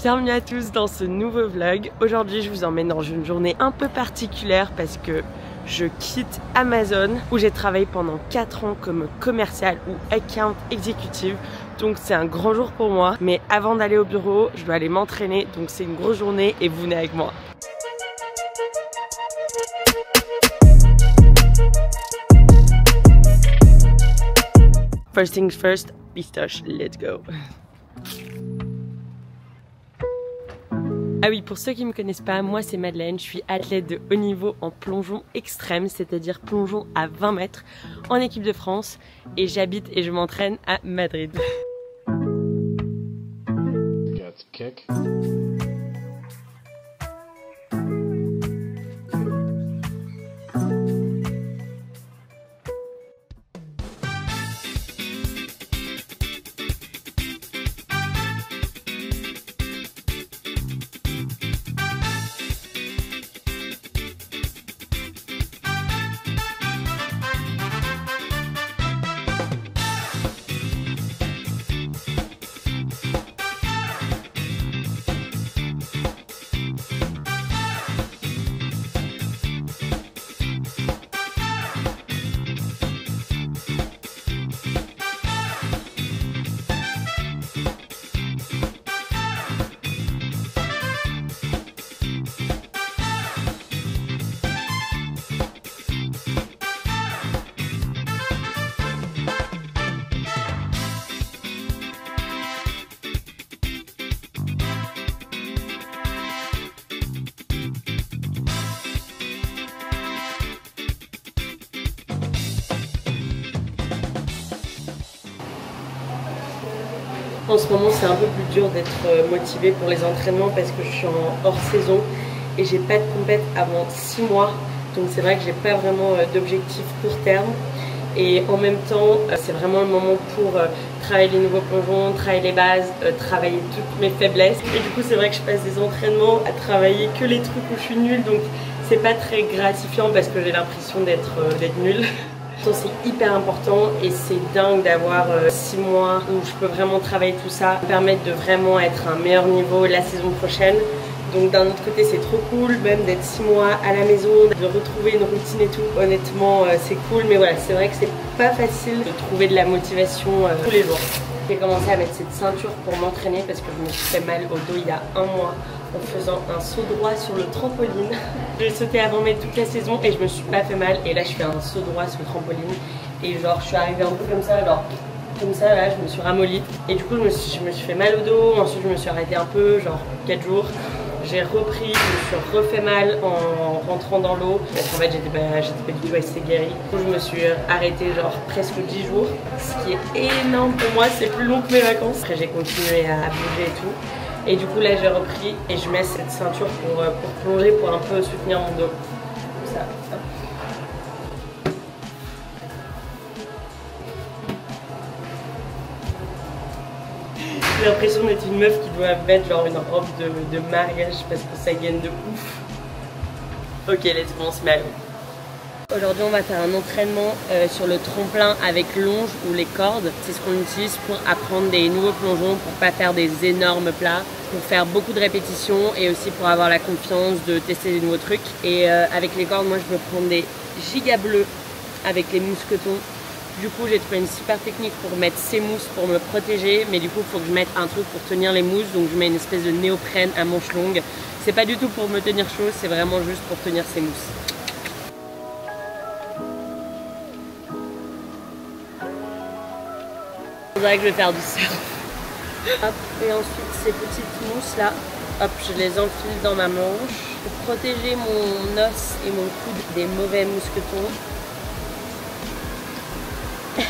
Bienvenue à tous dans ce nouveau vlog. Aujourd'hui je vous emmène dans une journée un peu particulière parce que je quitte Amazon où j'ai travaillé pendant 4 ans comme commercial ou account exécutive. Donc c'est un grand jour pour moi. Mais avant d'aller au bureau, je dois aller m'entraîner. Donc c'est une grosse journée et vous venez avec moi. First things first, pistache, let's go. Ah oui, pour ceux qui ne me connaissent pas, moi c'est Madeleine, je suis athlète de haut niveau en plongeon extrême, c'est-à-dire plongeon à 20 mètres en équipe de France et j'habite et je m'entraîne à Madrid. En ce moment c'est un peu plus dur d'être motivée pour les entraînements parce que je suis en hors saison et j'ai pas de compète avant 6 mois. Donc c'est vrai que j'ai pas vraiment d'objectif court terme. Et en même temps c'est vraiment le moment pour travailler les nouveaux plongeons, travailler les bases, travailler toutes mes faiblesses. Et du coup c'est vrai que je passe des entraînements à travailler que les trucs où je suis nulle. Donc c'est pas très gratifiant parce que j'ai l'impression d'être nulle. C'est hyper important et c'est dingue d'avoir 6 mois où je peux vraiment travailler tout ça, me permettre de vraiment être à un meilleur niveau la saison prochaine. Donc d'un autre côté c'est trop cool même d'être 6 mois à la maison, de retrouver une routine et tout. Honnêtement c'est cool, mais voilà, c'est vrai que c'est pas facile de trouver de la motivation tous les jours. J'ai commencé à mettre cette ceinture pour m'entraîner parce que je me suis fait mal au dos il y a 1 mois en faisant un saut droit sur le trampoline. J'ai sauté avant mai toute la saison et je me suis pas fait mal, et là je fais un saut droit sur le trampoline et genre je suis arrivée un peu comme ça, genre comme ça, là je me suis ramollie et du coup je me suis fait mal au dos. Ensuite je me suis arrêtée un peu, genre 4 jours. J'ai repris, je me suis refait mal en rentrant dans l'eau parce qu'en fait j'étais pas du tout assez guérie. Je me suis arrêtée genre presque 10 jours, ce qui est énorme pour moi, c'est plus long que mes vacances. Après j'ai continué à bouger et tout. Et du coup là j'ai repris et je mets cette ceinture pour plonger, pour un peu soutenir mon dos. Comme ça. J'ai l'impression d'être une meuf qui doit mettre genre une robe de mariage parce que ça gagne de ouf. Ok, let's go, on se met à l'eau. Aujourd'hui on va faire un entraînement sur le tremplin avec longe ou les cordes. C'est ce qu'on utilise pour apprendre des nouveaux plongeons, pour pas faire des énormes plats, pour faire beaucoup de répétitions et aussi pour avoir la confiance de tester des nouveaux trucs. Et avec les cordes, moi je peux prendre des giga bleus avec les mousquetons. Du coup j'ai trouvé une super technique pour mettre ces mousses pour me protéger, mais du coup il faut que je mette un truc pour tenir les mousses, donc je mets une espèce de néoprène à manches longues. C'est pas du tout pour me tenir chaud, c'est vraiment juste pour tenir ces mousses. C'est vrai que je vais faire du surf. Hop, et ensuite ces petites mousses là, hop, je les enfile dans ma manche pour protéger mon os et mon coude des mauvais mousquetons.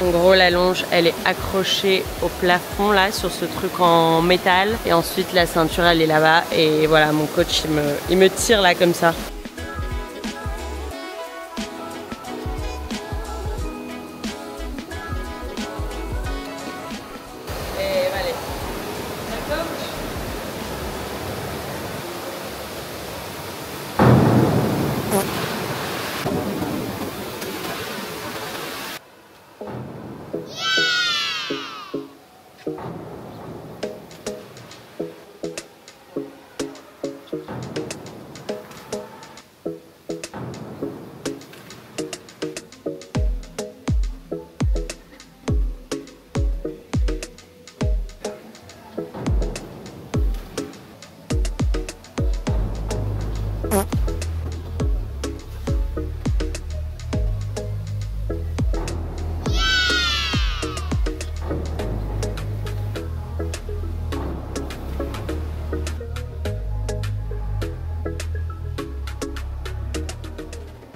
En gros la longe elle est accrochée au plafond là sur ce truc en métal, et ensuite la ceinture elle est là-bas et voilà, mon coach il me tire là comme ça. Et allez, d'accord.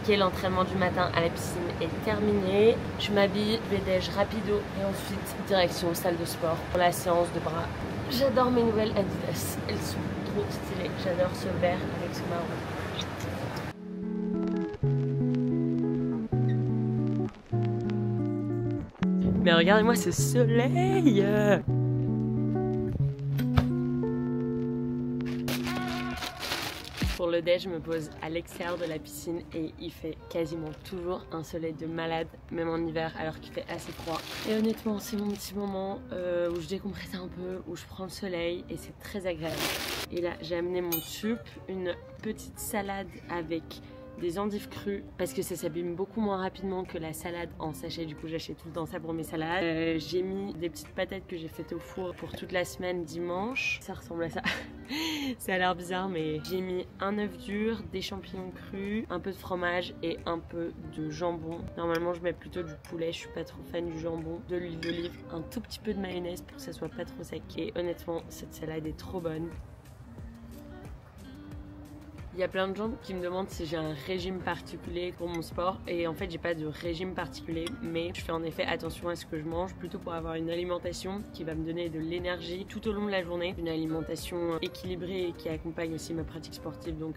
qui est l'entraînement du matin à la piscine, est terminé. Je m'habille, je vais déj rapido et ensuite direction salle de sport pour la séance de bras. J'adore mes nouvelles Adidas, elles sont trop stylées. J'adore ce vert avec ce marron. Mais regardez-moi ce soleil! Pour le déj, je me pose à l'extérieur de la piscine et il fait quasiment toujours un soleil de malade, même en hiver alors qu'il fait assez froid. Et honnêtement, c'est mon petit moment où je décompresse un peu, où je prends le soleil et c'est très agréable. Et là, j'ai amené mon soup, une petite salade avec des endives crues parce que ça s'abîme beaucoup moins rapidement que la salade en sachet, du coup j'achète tout le temps ça pour mes salades. J'ai mis des petites patates que j'ai faites au four pour toute la semaine dimanche, ça ressemble à ça. Ça a l'air bizarre mais j'ai mis un œuf dur, des champignons crus, un peu de fromage et un peu de jambon. Normalement je mets plutôt du poulet, je suis pas trop fan du jambon, de l'huile d'olive, un tout petit peu de mayonnaise pour que ça soit pas trop sec et honnêtement cette salade est trop bonne. Il y a plein de gens qui me demandent si j'ai un régime particulier pour mon sport et en fait j'ai pas de régime particulier mais je fais en effet attention à ce que je mange plutôt pour avoir une alimentation qui va me donner de l'énergie tout au long de la journée, une alimentation équilibrée et qui accompagne aussi ma pratique sportive, donc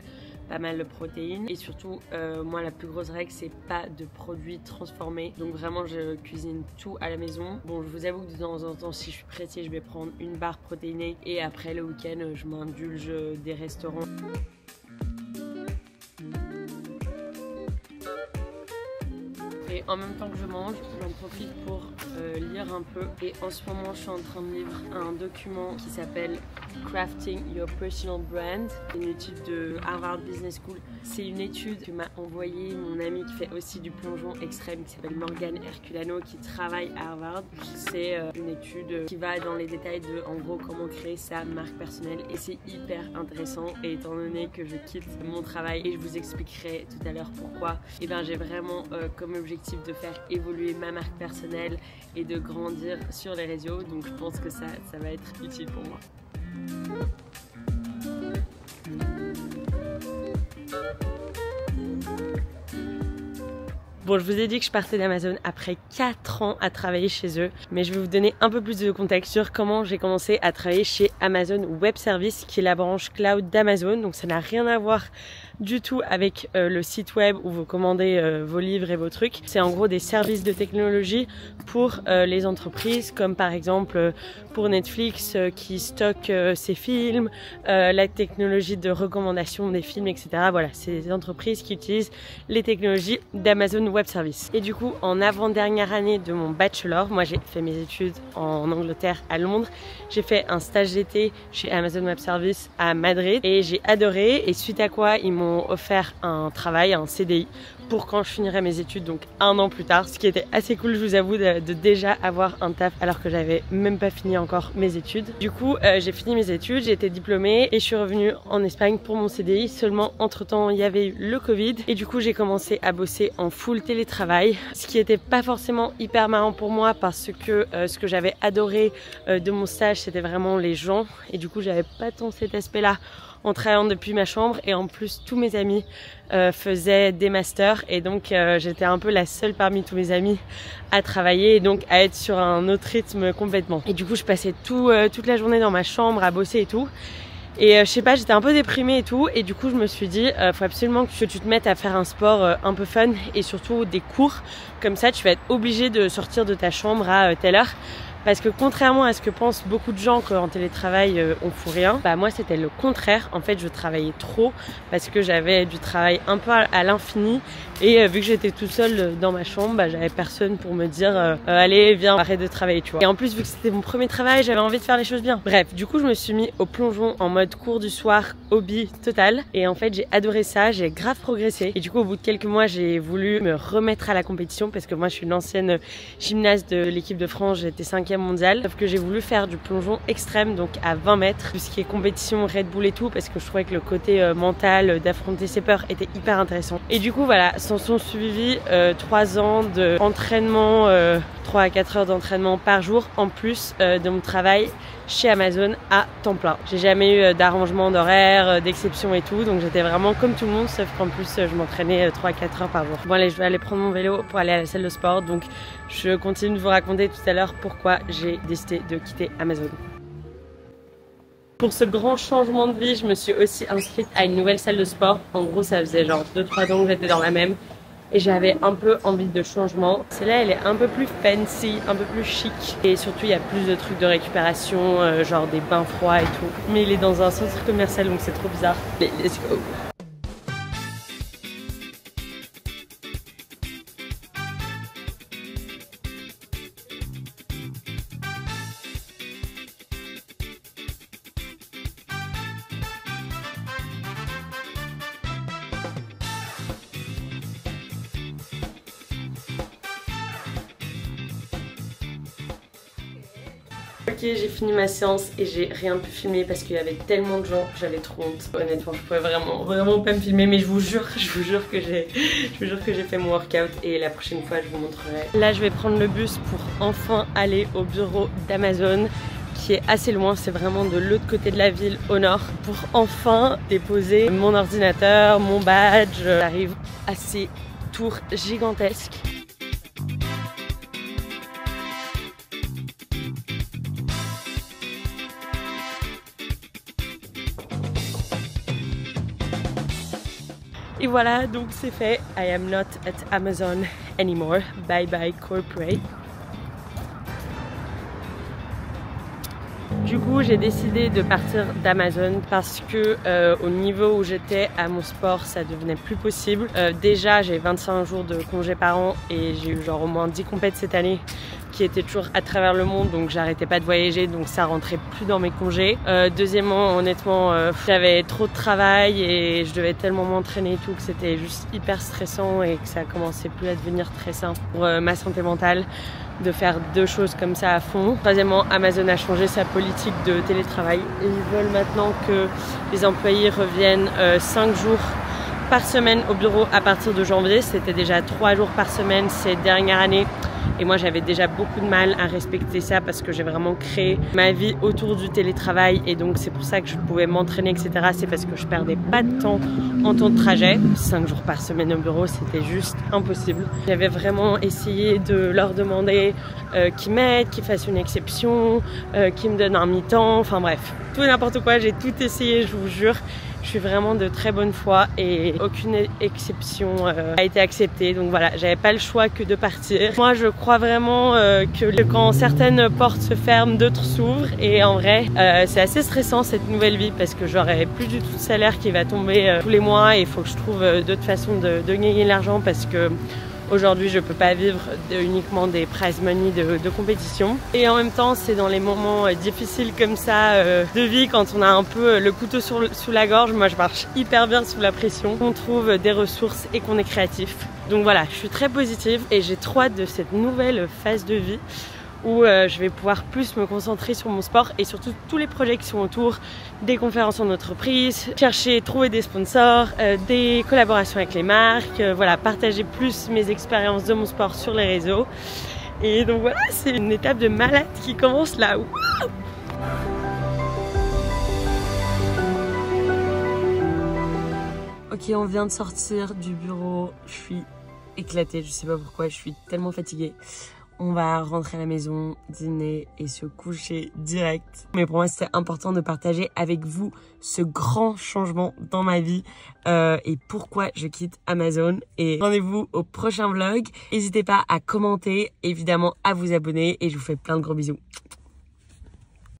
pas mal de protéines et surtout moi la plus grosse règle c'est pas de produits transformés, donc vraiment je cuisine tout à la maison. Bon, je vous avoue que de temps en temps si je suis pressée je vais prendre une barre protéinée et après le week-end je m'indulge des restaurants. Et en même temps que je mange, j'en profite pour lire un peu. Et en ce moment, je suis en train de lire un document qui s'appelle Crafting Your Personal Brand, une étude de Harvard Business School. C'est une étude que m'a envoyée mon ami qui fait aussi du plongeon extrême, qui s'appelle Morgan Herculano, qui travaille à Harvard. C'est une étude qui va dans les détails de, en gros, comment créer sa marque personnelle. Et c'est hyper intéressant. Et étant donné que je quitte mon travail, et je vous expliquerai tout à l'heure pourquoi, et ben j'ai vraiment comme objectif de faire évoluer ma marque personnelle et de grandir sur les réseaux, donc je pense que ça va être utile pour moi. Bon, je vous ai dit que je partais d'Amazon après 4 ans à travailler chez eux, mais je vais vous donner un peu plus de contexte sur comment j'ai commencé à travailler chez Amazon Web Services, qui est la branche cloud d'Amazon. Donc ça n'a rien à voir du tout avec le site web où vous commandez vos livres et vos trucs. C'est en gros des services de technologie pour les entreprises, comme par exemple pour Netflix qui stocke ses films, la technologie de recommandation des films, etc. Voilà, c'est des entreprises qui utilisent les technologies d'Amazon Web Services. Et du coup, en avant-dernière année de mon bachelor, moi j'ai fait mes études en Angleterre, à Londres. J'ai fait un stage d'été chez Amazon Web Services à Madrid et j'ai adoré. Et suite à quoi, ils m'ont offert un travail, un CDI, pour quand je finirai mes études, donc 1 an plus tard, ce qui était assez cool, je vous avoue, de déjà avoir un taf alors que j'avais même pas fini encore mes études. Du coup, j'ai fini mes études, j'ai été diplômée et je suis revenue en Espagne pour mon CDI. Seulement, entre temps, il y avait eu le Covid et du coup, j'ai commencé à bosser en full télétravail, ce qui était pas forcément hyper marrant pour moi parce que ce que j'avais adoré de mon stage, c'était vraiment les gens et du coup, j'avais pas tant cet aspect-là en travaillant depuis ma chambre, et en plus tous mes amis faisaient des masters et donc j'étais un peu la seule parmi tous mes amis à travailler et donc à être sur un autre rythme complètement. Et du coup je passais toute la journée dans ma chambre à bosser et tout. Et je sais pas, j'étais un peu déprimée et tout, et du coup je me suis dit faut absolument que tu te mettes à faire un sport un peu fun et surtout des cours, comme ça tu vas être obligé de sortir de ta chambre à telle heure. Parce que contrairement à ce que pensent beaucoup de gens qu'en télétravail on fout rien, bah moi c'était le contraire. En fait je travaillais trop parce que j'avais du travail un peu à l'infini et vu que j'étais tout seul dans ma chambre, bah, j'avais personne pour me dire allez viens arrête de travailler, tu vois. Et en plus vu que c'était mon premier travail, j'avais envie de faire les choses bien. Bref, du coup je me suis mis au plongeon en mode cours du soir, hobby total, et en fait j'ai adoré ça, j'ai grave progressé. Et du coup au bout de quelques mois j'ai voulu me remettre à la compétition parce que moi je suis une ancienne gymnaste de l'équipe de France, j'étais 5e deuxième mondial. Sauf que j'ai voulu faire du plongeon extrême, donc à 20 mètres. Tout ce qui est compétition, Red Bull et tout, parce que je trouvais que le côté mental d'affronter ses peurs était hyper intéressant. Et du coup voilà, s'en sont suivis 3 ans d'entraînement, 3 à 4 heures d'entraînement par jour, en plus de mon travail chez Amazon à temps plein. J'ai jamais eu d'arrangement d'horaire, d'exception et tout, donc j'étais vraiment comme tout le monde, sauf qu'en plus je m'entraînais 3 à 4 heures par jour. Bon allez, je vais aller prendre mon vélo pour aller à la salle de sport, donc je continue de vous raconter tout à l'heure pourquoi j'ai décidé de quitter Amazon. Pour ce grand changement de vie, je me suis aussi inscrite à une nouvelle salle de sport. En gros, ça faisait genre 2-3 ans que j'étais dans la même. Et j'avais un peu envie de changement. Celle-là, elle est un peu plus fancy, un peu plus chic. Et surtout, il y a plus de trucs de récupération, genre des bains froids et tout. Mais il est dans un centre commercial, donc c'est trop bizarre. Mais let's go! Ok, j'ai fini ma séance et j'ai rien pu filmer parce qu'il y avait tellement de gens, j'avais trop honte. Honnêtement, je pouvais vraiment pas me filmer, mais je vous jure que j'ai fait mon workout et la prochaine fois je vous montrerai. Là, je vais prendre le bus pour enfin aller au bureau d'Amazon, qui est assez loin, c'est vraiment de l'autre côté de la ville au nord, pour enfin déposer mon ordinateur, mon badge. J'arrive à ces tours gigantesques. Et voilà, donc c'est fait. I am not at Amazon anymore. Bye bye corporate. Du coup, j'ai décidé de partir d'Amazon parce que au niveau où j'étais à mon sport, ça devenait plus possible. Déjà, j'ai 25 jours de congé par an et j'ai eu genre au moins 10 compètes cette année qui étaient toujours à travers le monde, donc j'arrêtais pas de voyager, donc ça rentrait plus dans mes congés. Deuxièmement, honnêtement, j'avais trop de travail et je devais tellement m'entraîner et tout que c'était juste hyper stressant et que ça commençait plus à devenir très simple pour ma santé mentale de faire 2 choses comme ça à fond. Troisièmement, Amazon a changé sa politique de télétravail et ils veulent maintenant que les employés reviennent 5 jours par semaine au bureau à partir de janvier. C'était déjà 3 jours par semaine ces dernières années. Et moi, j'avais déjà beaucoup de mal à respecter ça parce que j'ai vraiment créé ma vie autour du télétravail. Et donc, c'est pour ça que je pouvais m'entraîner, etc. C'est parce que je perdais pas de temps en temps de trajet. 5 jours par semaine au bureau, c'était juste impossible. J'avais vraiment essayé de leur demander qu'ils m'aident, qu'ils fassent une exception, qu'ils me donnent un mi-temps. Enfin bref, tout et n'importe quoi. J'ai tout essayé, je vous jure. Je suis vraiment de très bonne foi et aucune exception a été acceptée. Donc voilà, j'avais pas le choix que de partir. Moi, je crois vraiment que quand certaines portes se ferment, d'autres s'ouvrent. Et en vrai, c'est assez stressant cette nouvelle vie parce que j'aurai plus du tout de salaire qui va tomber tous les mois. Et il faut que je trouve d'autres façons de gagner l'argent parce que aujourd'hui, je peux pas vivre uniquement des prize money de compétition. Et en même temps, c'est dans les moments difficiles comme ça de vie, quand on a un peu le couteau sous la gorge. Moi, je marche hyper bien sous la pression. On trouve des ressources et qu'on est créatif. Donc voilà, je suis très positive et j'ai trop hâte de cette nouvelle phase de vie où je vais pouvoir plus me concentrer sur mon sport et surtout tous les projets qui sont autour, des conférences en entreprise, chercher, trouver des sponsors, des collaborations avec les marques, voilà, partager plus mes expériences de mon sport sur les réseaux. Et donc voilà, c'est une étape de malade qui commence là. Wouh! Ok, on vient de sortir du bureau, je suis éclatée, je sais pas pourquoi, je suis tellement fatiguée. On va rentrer à la maison, dîner et se coucher direct. Mais pour moi, c'était important de partager avec vous ce grand changement dans ma vie et pourquoi je quitte Amazon. Et rendez-vous au prochain vlog. N'hésitez pas à commenter, évidemment à vous abonner et je vous fais plein de gros bisous.